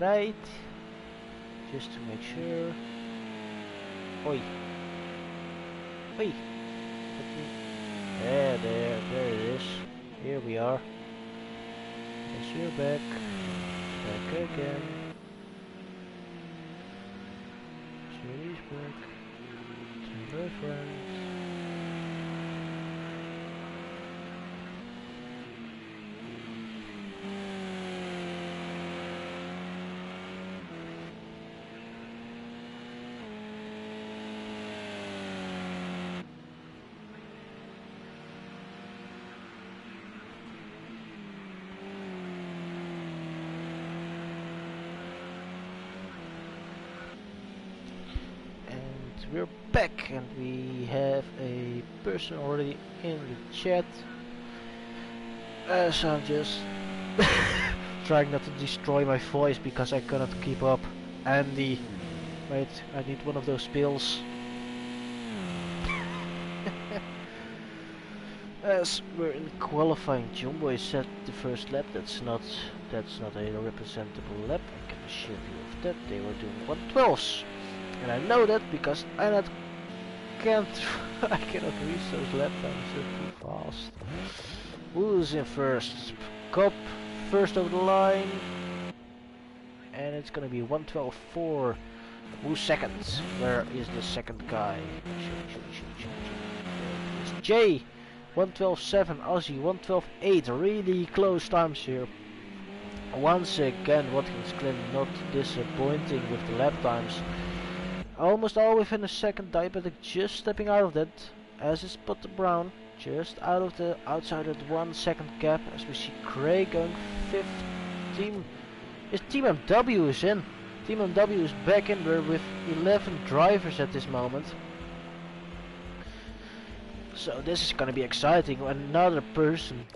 right, just to make sure. Oi, oi. There it is. Here we are. Yes, you're back. Back again. Series back. Turn friends. We're back and we have a person already in the chat. So I'm just trying not to destroy my voice because I cannot keep up. Andy, wait, I need one of those pills. As we're in qualifying, Jumbo set the first lap. That's not a representable lap. I can assure you of that. They were doing 112s. And I know that because I cannot reach those lap times, they're too fast. Who's in first? Cop first over the line, and it's gonna be 112.4. Who's second? Where is the second guy? It's Jay, 112.7. Aussie, 112.8. Really close times here. Once again, Watkins, Glen not disappointing with the lap times. Almost all within a second. Diabetic just stepping out of that, as is Potter Brown just outside of the 1 second gap. As we see Craig going 5th. Team MW is in. Team MW is back in. We're with 11 drivers at this moment, so this is gonna be exciting. Another person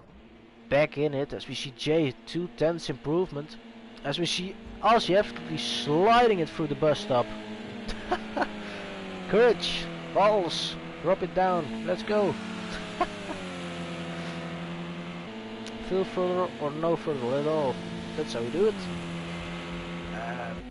back in it, as we see Jay 2/10 improvement. As we see Aussie absolutely sliding it through the bus stop. Courage, balls, drop it down, let's go. Fill further or no further at all. That's how we do it.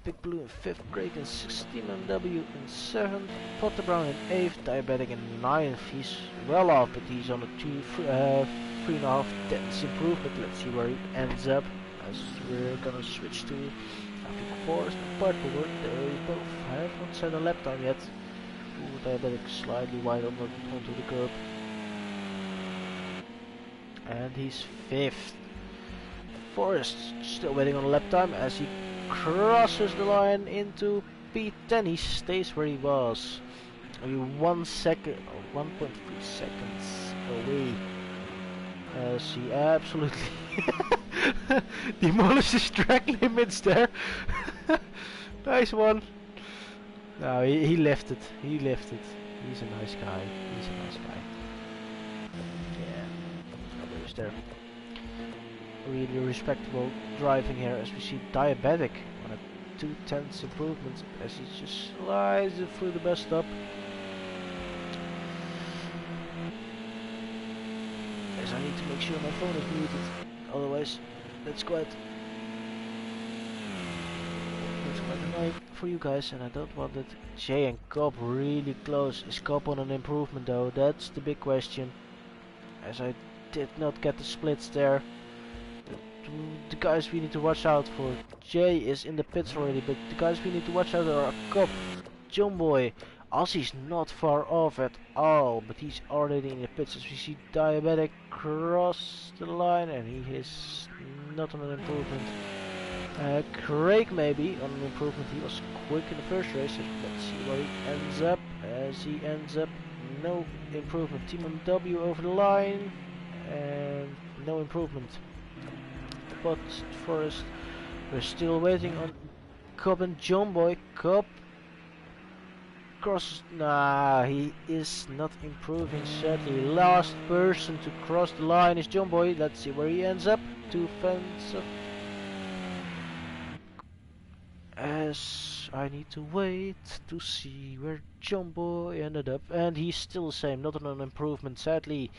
Big Blue in 5th, Craig in 6th, Team MW in 7th, Potter Brown in 8th, Diabetic in 9th. He's well off, but he's on a 3.5 tenths improvement. Let's see where he ends up, as we're gonna switch to, of course, the purple work. They both have not set a lap time yet. Ooh, Diabetic slightly wide onto the curb. And he's 5th. Forrest still waiting on a lap time as he crosses the line into P10. He stays where he was. Only 1 second or 1.3 seconds away. As he absolutely demolishes track limits there. Nice one. No, he left it. He left it. He's a nice guy. He's a nice guy. Yeah. Others there. Really respectable driving here, as we see Diabetic on a 2/10 improvement as he just slides it through the bus stop. As I need to make sure my phone is muted, otherwise that's quite annoying for you guys, and I don't want it. Jay and Cobb really close. Is Cobb on an improvement though? That's the big question, as I did not get the splits there. The guys we need to watch out for. Jay is in the pits already, but the guys we need to watch out are Cobb, Jumboy. Aussie's not far off at all, but he's already in the pits. As we see Diabetic cross the line, and he is not on an improvement. Craig maybe on an improvement. He was quick in the first race. Let's see where he ends up. As he ends up, no improvement. Team MW over the line, and no improvement. But Forrest, we're still waiting on Cobb and Jumboy. Cobb crosses. Nah, he is not improving. Sadly, last person to cross the line is Jumboy. Let's see where he ends up. 2 fence up. As I need to wait to see where Jumbo ended up, and he's still the same, not an improvement sadly.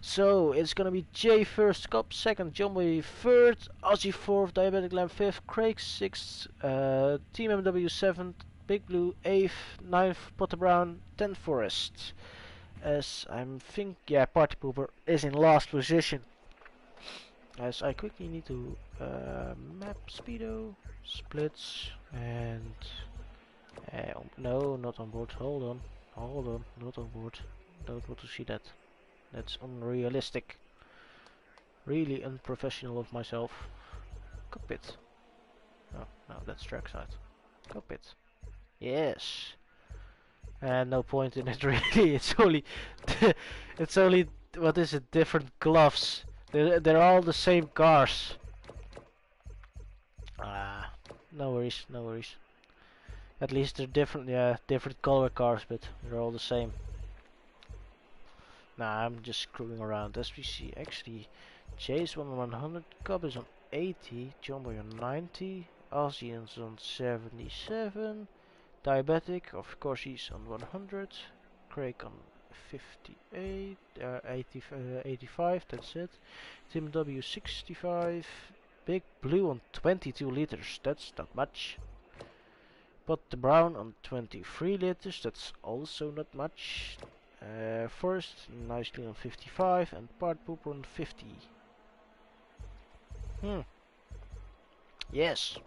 So it's gonna be Jay first, Cop second, Jumbo third, Ozzy fourth, Diabetic Lamb fifth, Craig sixth, Team MW seventh, Big Blue eighth, ninth, Potter Brown, 10th Forest. As I'm think, yeah, Party Pooper is in last position. As I quickly need to map Speedo, splits, and no, not on board. Hold on, not on board. Don't want to see that. That's unrealistic. Really unprofessional of myself. Cockpit. Oh, no, that's trackside. Cockpit. Yes. And no point in it really. It's only, it's only, what is it? Different gloves. They're all the same cars. Ah, no worries, no worries. At least they're different, yeah, different color cars, but they're all the same. Nah, I'm just screwing around. As we see, actually, Jay's on 100, Cobb is on 80, Jumbo on 90, Ozzy is on 77, Diabetic, of course, he's on 100, Craig on 58, 85, that's it. Tim W 65, Big Blue on 22 liters, that's not much. But the Brown on 23 liters, that's also not much. Forest nicely on 55 and Part Pooper on 50. Yes.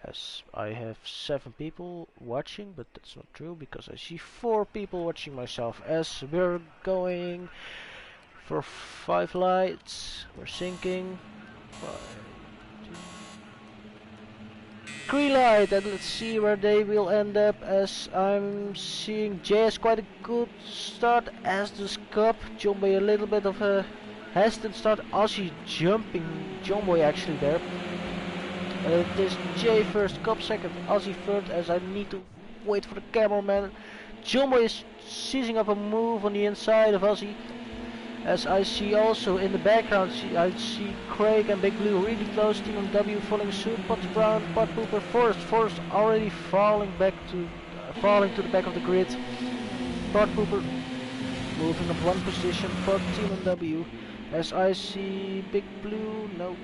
Yes, I have 7 people watching, but that's not true because I see 4 people watching myself. As we're going for 5 lights, we're sinking. 5, 2, green light, and let's see where they will end up. As I'm seeing Jay has quite a good start, as does Cup. Jumbo a little bit of a hesitant start. Ozzy jumping Jumbo actually there. It is Jay first, Cup second, Ozzy third, as I need to wait for the cameraman. Jumbo is seizing up a move on the inside of Ozzy. As I see also in the background, I see Craig and Big Blue really close. Team MW following suit. Potter Brown, Pot Pooper, Forest already falling to the back of the grid. Pot Pooper moving up 1 position for Team MW. As I see Big Blue, no.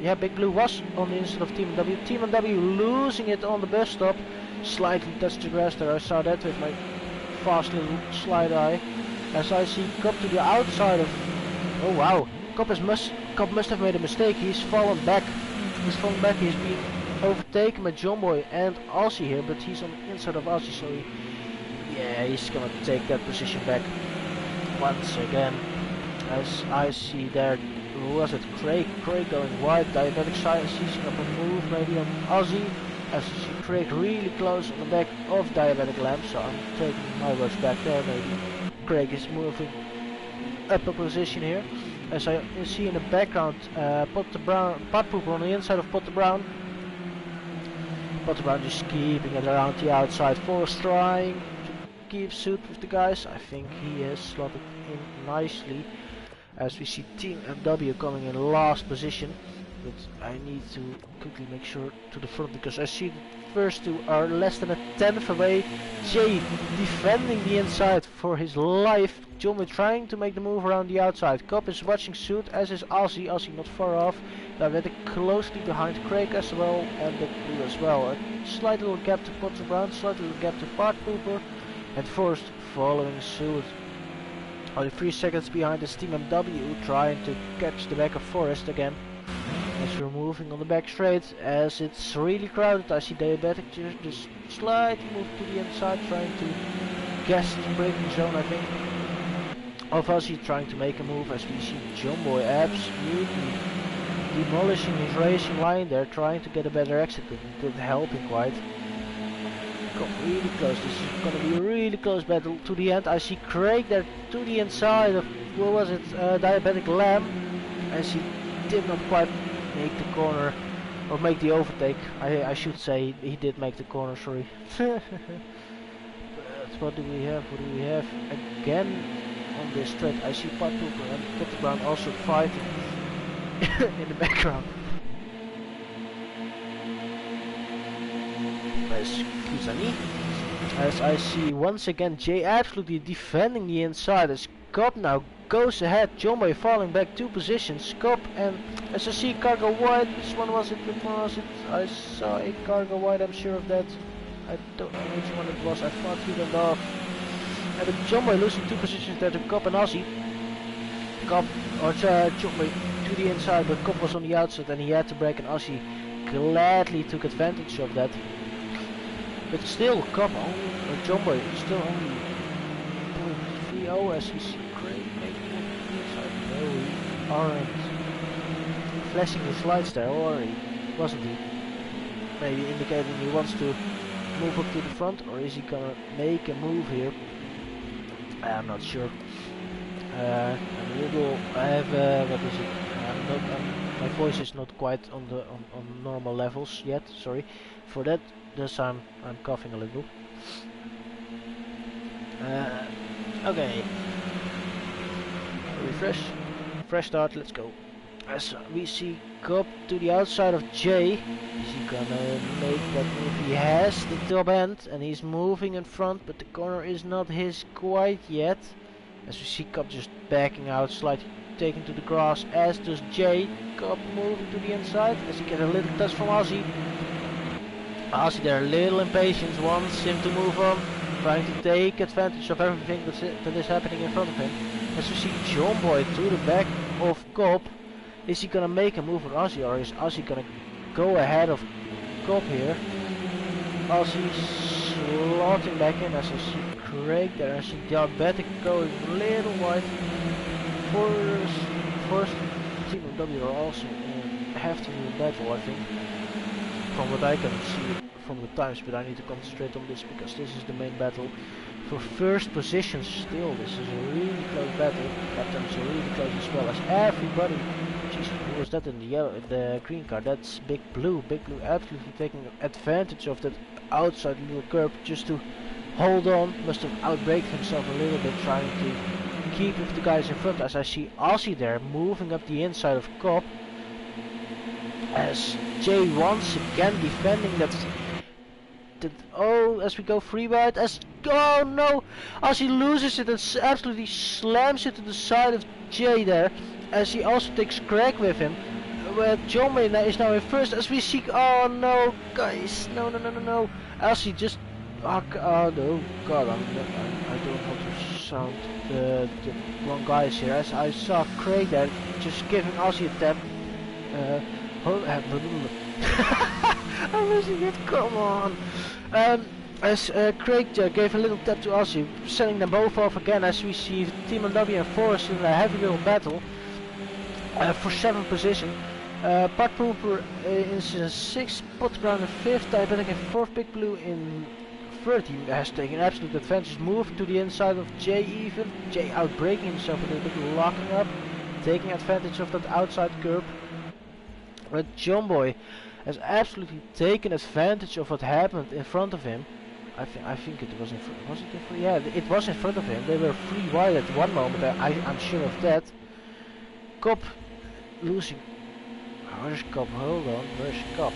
Yeah, Big Blue was on the inside of Team MW. Team MW losing it on the bus stop. Slightly touched the grass there. I saw that with my fast little slide eye. As I see Cup to the outside of... Oh wow, Cup must have made a mistake. He's fallen back. He's being overtaken by Jumbo and Ozzy here, but he's on the inside of Ozzy, so he's gonna take that position back once again. As I see there, who was it? Craig going wide, Diabetic side, seizing up a move maybe on Ozzy. As you see Craig really close on the back of Diabetic Lamb, so I'm taking my words back there maybe. Craig is moving up a position here. As I see in the background, Pot Pooper on the inside of Potter Brown. Potter Brown just keeping it around the outside. Forest trying to keep suit with the guys. I think he has slotted in nicely. As we see Team MW coming in last position. But I need to quickly make sure to the front because I see the first 2 are less than a 10th away. Jay defending the inside for his life. Jumbo trying to make the move around the outside. Cop is watching suit, as is Ozzy. Ozzy not far off. Diabetic closely behind Craig as well, and Big Blue as well. A slight little gap to Potter Brown, slight little gap to Part Pooper, and Forest following suit. Only 3 seconds behind is Team MW trying to catch the back of Forest again. As we're moving on the back straight, as it's really crowded, I see Diabetic just slightly move to the inside, trying to guess the braking zone, I think. Of Ozzy trying to make a move, as we see Jumbo absolutely demolishing his racing line there, trying to get a better exit, but it didn't help him quite. Got really close. This is gonna be a really close battle to the end. I see Craig there to the inside of, what was it, Diabetic Lamb, as he did not quite make the corner, or make the overtake. I should say he did make the corner, sorry. But what do we have? Again on this straight, I see Pot Pooper and Potter Brown also fighting in the background. As Kuzani. As I see once again Jay absolutely defending the inside as Cobb now goes ahead. Jumbo falling back 2 positions. Cobb and as I see cargo wide. Which one was it? Which one was it? I saw a cargo wide, I'm sure of that. I don't know which one it was. I thought he went off. But Jumbo losing 2 positions there to Cobb and Aussie. Cobb or Jumbo to the inside, but Cobb was on the outside and he had to break, and Aussie gladly took advantage of that. But still, Cobb or Jumbo still only 0.30 as he see Craig making it inside. No, he aren't flashing his lights there, or wasn't he? Maybe indicating he wants to move up to the front, or is he gonna make a move here? I'm not sure. I'm a little. I have what is it? My voice is not quite on the on normal levels yet. Sorry for that. Thus I'm coughing a little. Okay. Refresh. Fresh start. Let's go. As we see Cobb to the outside of Jay. Is he gonna make that move? He has the top end and he's moving in front, but the corner is not his quite yet. As we see Cobb just backing out, slightly taking to the grass, as does Jay. Cobb moving to the inside as he gets a little touch from Aussie. Aussie there, a little impatient, wants him to move on, trying to take advantage of everything that is happening in front of him. As we see John Boy to the back of Cobb. Is he gonna make a move with Aussie, or is Aussie gonna go ahead of Cobb here? Aussie slotting back in as I see Craig there, I see Diabetic going a little wide. First Team of W are also in hefty battle, I think, from what I can see from the times, but I need to concentrate on this because this is the main battle. For first position still, this is a really close battle. Captains are really close as well as everybody. Jesus, who was that in the yellow, the green car? That's Big Blue. Big Blue absolutely taking advantage of that outside little curb just to hold on. Must have outbraked himself a little bit trying to keep with the guys in front. As I see Aussie there moving up the inside of Cobb. As Jay once again defending that. Oh, as we go free wide, as oh no, as he loses it and absolutely slams it to the side of Jay there, as he also takes Craig with him. Where John May is now in first, as we see. Oh no, guys, no, as he just oh no, God, I don't want to sound the wrong guys here. As I saw Craig there just giving Aussie a tap. I'm losing it, come on. As Craig gave a little tap to Aussie, sending them both off again, as we see Team W and Forrest in a heavy little battle for 7th position. Pat Pooper in 6th, Potground in 5th, Diabetic in 4th, Big Blue in 3rd. He has taken absolute advantage, moving to the inside of Jay even. Jay outbreaking himself a little bit, locking up, taking advantage of that outside curb. But John Boy has absolutely taken advantage of what happened in front of him. I think it was in front. Was it in front? Yeah, it was in front of him. They were free wide at one moment. I'm sure of that. Cobb losing. Where's Cobb? Hold on. Where's Cobb?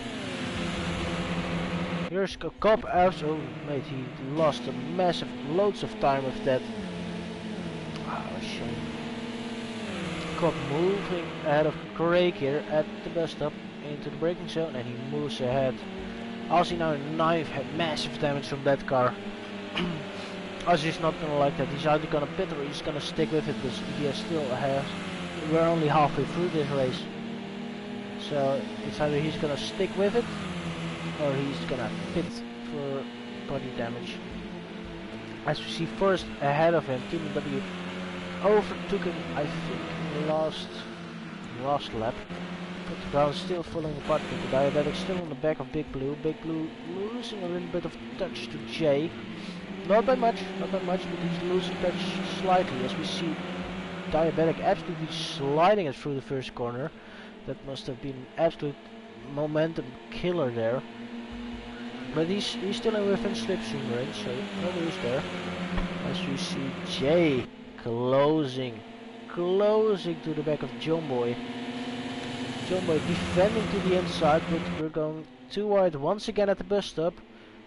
Here's Cobb. Also, mate, he lost a massive loads of time with that. Oh, shame. Cobb moving ahead of Craig here at the bus stop into the braking zone, and he moves ahead. Aussie now in 9th, had massive damage from that car. Aussie's not gonna like that. He's either gonna pit or he's gonna stick with it, but he still has. We're only halfway through this race, so it's either he's gonna stick with it or he's gonna pit for body damage. As we see first ahead of him, Team W overtook him, I think, last lap. But the ground still falling apart, but the Diabetic still on the back of Big Blue. Big Blue losing a little bit of touch to Jay. Not by much, but he's losing touch slightly, as we see Diabetic absolutely sliding it through the first corner. That must have been absolute momentum killer there. But he's still in within slipstream range, so no news there. As we see Jay closing to the back of John Boy. John Boy defending to the inside, but we're going too wide once again at the bus stop.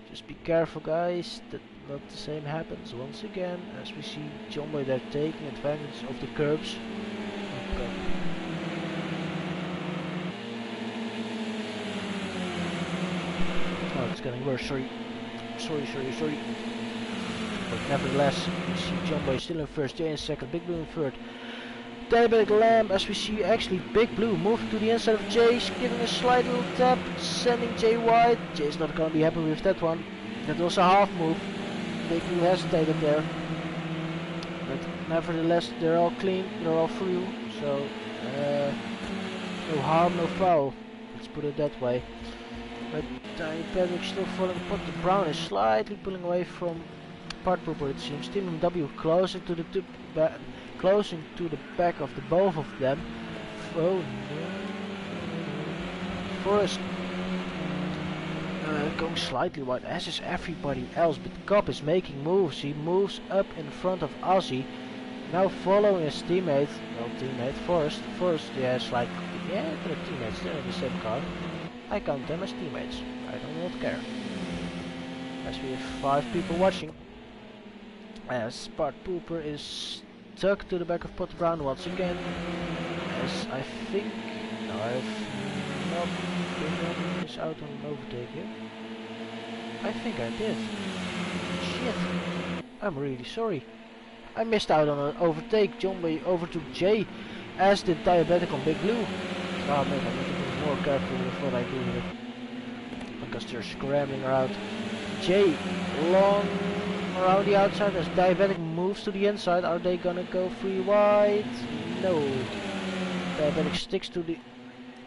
Just be careful, guys, that not the same happens once again, as we see John Boy there taking advantage of the curbs. Okay. Oh, it's getting worse, sorry. But nevertheless, we see John Boy still in first, Jay in second, Big Blue in third. Diabetic Lamb, as we see actually Big Blue moving to the inside of Jay, giving a slight little tap, sending Jay wide. Jay's not gonna be happy with that one. That was a half move. Big Blue hesitated there. But nevertheless, they're all clean, they're all through. So, no harm, no foul. Let's put it that way. But Diabetic still following Pot. The Brown is slightly pulling away from Part Pooper, it seems. Team W closing to the closing to the back of the both of them. Oh no. Forrest going slightly wide, as is everybody else, but Cobb is making moves. He moves up in front of Ozzy, now following his teammate, Forrest. Forrest, yeah, slight, yeah, they're teammates, they're in the same car. I count them as teammates, I do not care. As we have 5 people watching, as Part Pooper is stuck to the back of Pot Brown once again, as I think, no, I've not been this out on an overtake here. I think I did. Shit, I'm really sorry. I missed out on an overtake. John Boy overtook Jay, as did Diabetic on Big Blue. Oh man, I need to be more careful with what I do here, because they're scrambling around. Jay long around the outside as Diabetic moves to the inside. Are they gonna go free wide? No. Diabetic sticks to the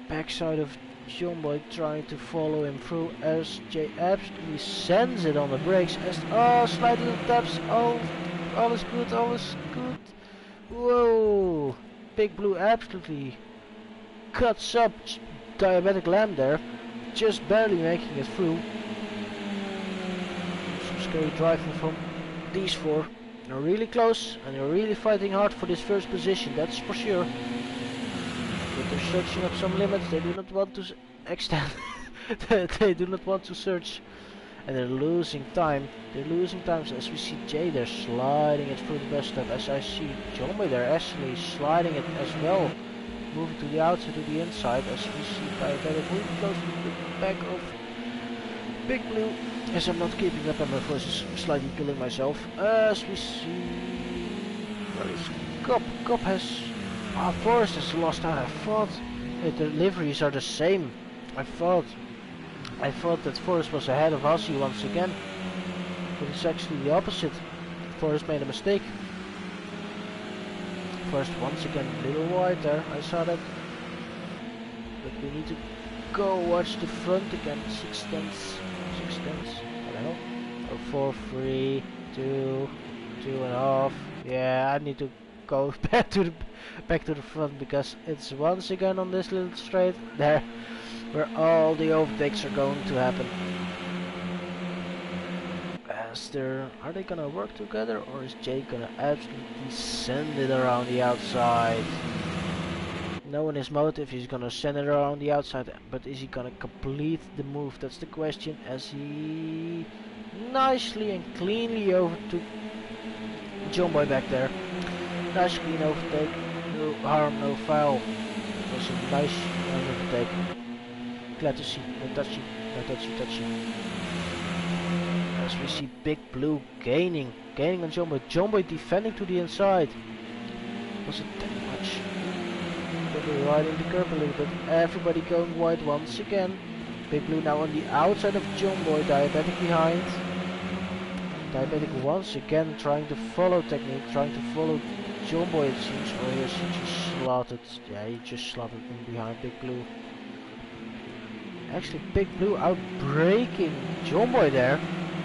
backside of John Boy, trying to follow him through, as Jay absolutely sends it on the brakes. As slight little taps. All is good, all is good. Whoa! Big Blue absolutely cuts up Diabetic Lamb there, just barely making it through. Scary driving from these 4. They're really close and they're really fighting hard for this first position, that's for sure. But they're searching up some limits. They do not want to extend. They do not want to search, and they're losing time. They're losing time, so as we see Jay there sliding it through the bus stop, as I see John Boy there actually sliding it as well, moving to the outside to the inside, as we see Diabetic really close to the back of Big Blue. As I'm not keeping up and my voice is slightly killing myself. As we see, where is Cop? Cop has, Forrest has lost out. I thought the liveries are the same. I thought that Forrest was ahead of Ozzy once again, but it's actually the opposite. Forrest made a mistake. Forrest once again a little wide there, I saw that. But we need to go watch the front again. 6 tenths, I don't know. Oh, 4, 3, 2, 2.5. Yeah, I need to go back to the front, because it's once again on this little straight there where all the overtakes are going to happen. As are they gonna work together, or is Jay gonna absolutely send it around the outside? Knowing his motive, he's gonna send it around the outside, but is he gonna complete the move? That's the question, as he nicely and cleanly overtook John Boy back there. Nice clean overtake, no harm, no foul. It was a nice overtake. Glad to see, no touchy. As we see Big Blue gaining on John Boy. John Boy defending to the inside. Was it that much? Probably riding the curb a little bit. Everybody going wide once again. Big Blue now on the outside of John Boy. Diabetic behind. Diabetic once again trying to follow technique, trying to follow John Boy, it seems. Oh yes, he just slotted. Yeah, he just slotted in behind Big Blue. Actually, Big Blue outbraking John Boy there.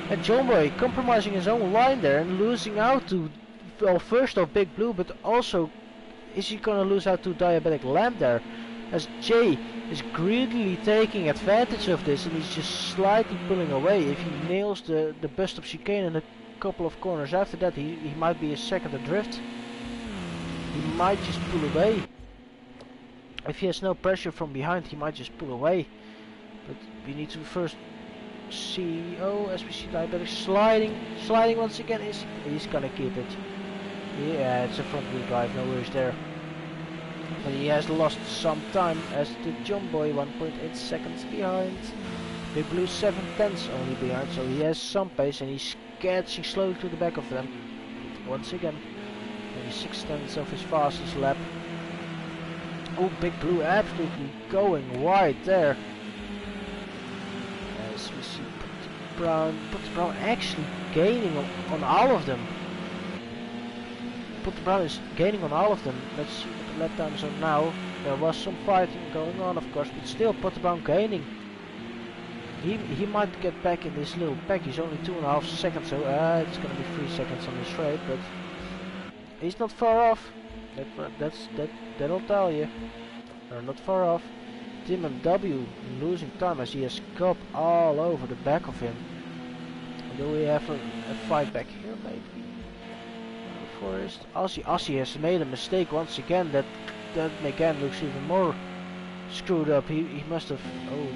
And John Boy compromising his own line there and losing out to, well, first off Big Blue, but also is he gonna lose out to Diabetic Lamb there? As Jay is greedily taking advantage of this, and he's just slightly pulling away. If he nails the bus stop chicane and a couple of corners after that, he might be a second adrift. He might just pull away. If he has no pressure from behind, he might just pull away. But we need to first see. Oh, as we see Diabetic sliding once again. He's gonna keep it. Yeah, it's a front wheel drive, no worries there. But he has lost some time as the John Boy 1.8 seconds behind. Big Blue 7/10 only behind, so he has some pace and he's catching slowly to the back of them. Once again, maybe 6/10 of his fastest lap. Oh, Big Blue absolutely going wide there. As we see Brown actually gaining on all of them. Brown is gaining on all of them. Let's see what the lap times are now. There was some fighting going on, of course, but still Brown gaining. He might get back in this little pack. He's only 2.5 seconds, so it's gonna be 3 seconds on the straight, but he's not far off. That'll tell you. They're not far off. Team MW losing time as he has Cobb all over the back of him. Do we have a fight back here, maybe? Forest. Aussie has made a mistake once again. That again looks even more screwed up. He must have. Oh,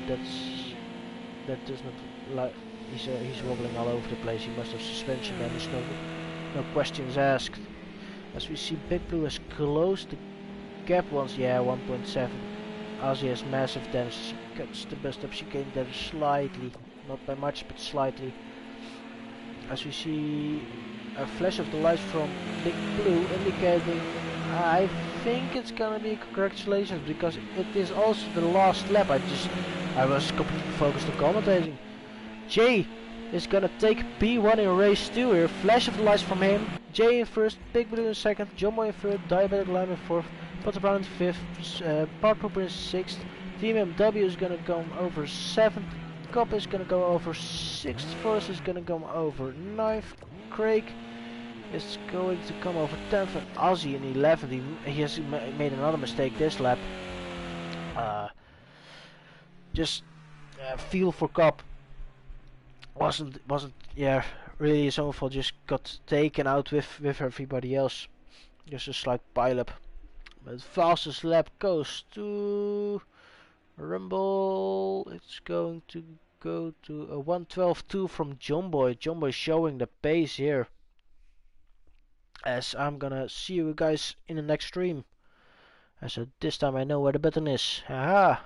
that does not like. He's wobbling all over the place. He must have suspension damage. No questions asked. As we see, Big Blue has closed the gap once. Yeah, 1.7. Aussie has massive damage. She cuts the best up. She gained damage slightly, not by much, but slightly. As we see a flash of the lights from Big Blue indicating, I think it's gonna be congratulations, because it is also the last lap. I was completely focused on commentating. Jay is gonna take P1 in race 2 here. Flash of the lights from him. Jay in first, Big Blue in second, John Boy in third, Diabetic Lime in fourth, Potter Brown in fifth, Park Pooper in sixth. Team MW is gonna go over seventh. Cop is gonna go over 6th, Forrest is gonna go over 9th, Craig is going to come over 10th, and Ozzy in 11th. He has made another mistake this lap. Just feel for Cop wasn't yeah really his own fault. Just got taken out with everybody else. Just a slight pileup. But fastest lap goes to Rumble. It's going to go to a 1:12.2 from John Boy. John Boy showing the pace here. As I'm gonna see you guys in the next stream. As this time I know where the button is. Haha.